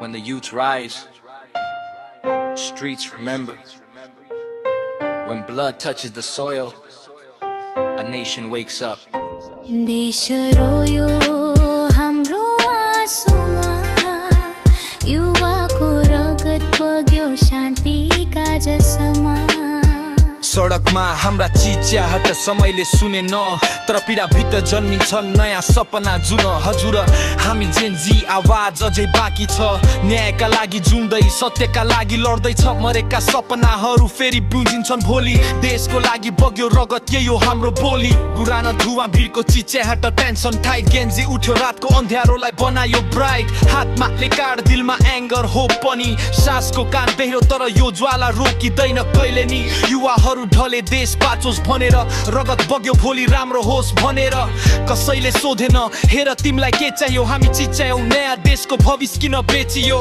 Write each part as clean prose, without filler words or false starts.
When the youth rise, streets remember. When blood touches the soil, a nation wakes up. देश रोयो हाम्रो आँसुमा, युवाको रगत बग्यो शान्तिका जसमा। सडकमा हाम्रा चिच्याहट समयले सुने न, तर पीडा भित्र जन्मिन्छन् नयाँ सपना जुन। हजुर हामी जेनजी आवाज अझै बाँकी छ, न्यायका लागि जुन्दै सत्यका लागि लड्दैछ। मरेका सपनाहरू फेरि बुझिन्छन् भोलि, देशको लागि बग्यो रगत यही हो हाम्रो बोली। पुरानो धुवा भिरको चिच्याहट टेन्सन टाइट, गेन्जी उठ्यो रातको अन्ध्यारोलाई बनायो ब्राइट। हातमा लेकाड दिलमा एङ्गर होप पनि, सासको कान बेह्रो तर यो ज्वाला रोकिँदैन कहिले नि। युवाहरू ढले देश बाँचोस् भनेर, रगत बग्यो भोलि राम्रो होस् भनेर। कसैले सोधेन हेर तिमीलाई के चाहियो, हामी चिच्यायौँ नयाँ देशको भविष्य किन बेचियो।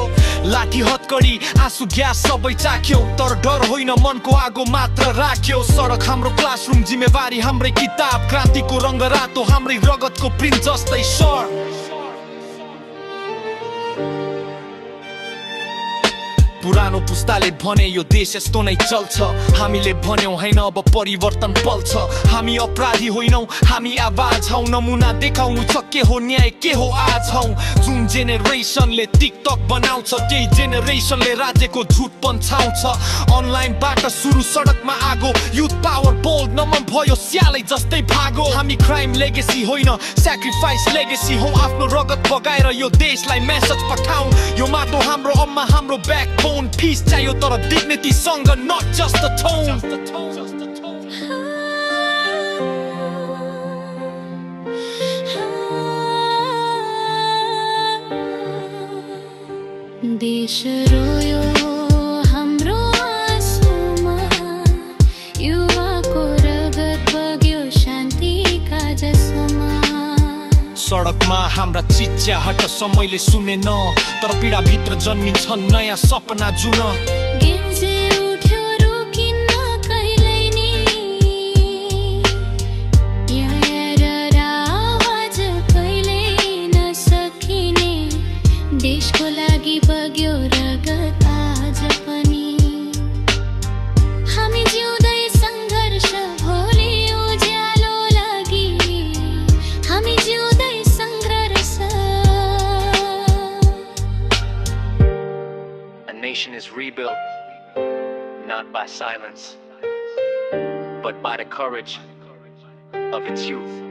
लाठी हतकडी आँसु ग्यास सबै चाख्यो, तर डर होइन मनको आगो मात्र राख्यो। सडक हाम्रो क्लासरुम, जिम्मेवारी हाम्रै किताब, क्रान्तिको रङ्ग रातो हाम्रै रगतको प्रिन्ट जस्तै सर। पुरानो पुस्ताले भने यो देश यस्तो नै चल्छ, हामीले भन्यौं हैन अब परिवर्तन पल्छ। हामी अपराधी होइनौं, हामी आवाज हौ, नमुना देखाउनु छ के हो न्याय के हो आज हौ। जुन जेनेरेसनले टिकटक बनाउँछ, त्यही जेनेरेसनले राज्यको झुट पन्छाउँछ। अनलाइनबाट सुरु सडकमा आगो, युथ पावर बोल्ड नमन भयो स्यालै जस्तै भागो। हामी क्राइम लेगेसी होइन स्याक्रिफाइस लेगेसी हौ, आफ्नो रगत बगाएर यो देशलाई मेसेज पठाऊ। यो माटो हाम्रो अम्मा हाम्रो ब्याकबोन, peace चाहियो तर dignity सँग, not just the tone. देश रोयो हाम्रो आँसुमा, युवाको रगत बग्यो शान्तिका जसमा। सडकमा हाम्रा चिच्याहट समयले सुने न, तर पीडा भित्र जन्मिन्छन् नयाँ सपना जुन। गेन्जी उठ्यो रोकिन्न कहिल्यै नि, न्याय र आवाज कहिल्यै नसकिने। देशको लागि बग्यो रगत आज पनि, हामी जिउँदै सङ्घर्ष भोलि उज्यालो लागि। हामी जिउँदै सङ्घर्ष। A nation is rebuilt, not by silence, but by the courage of its youth.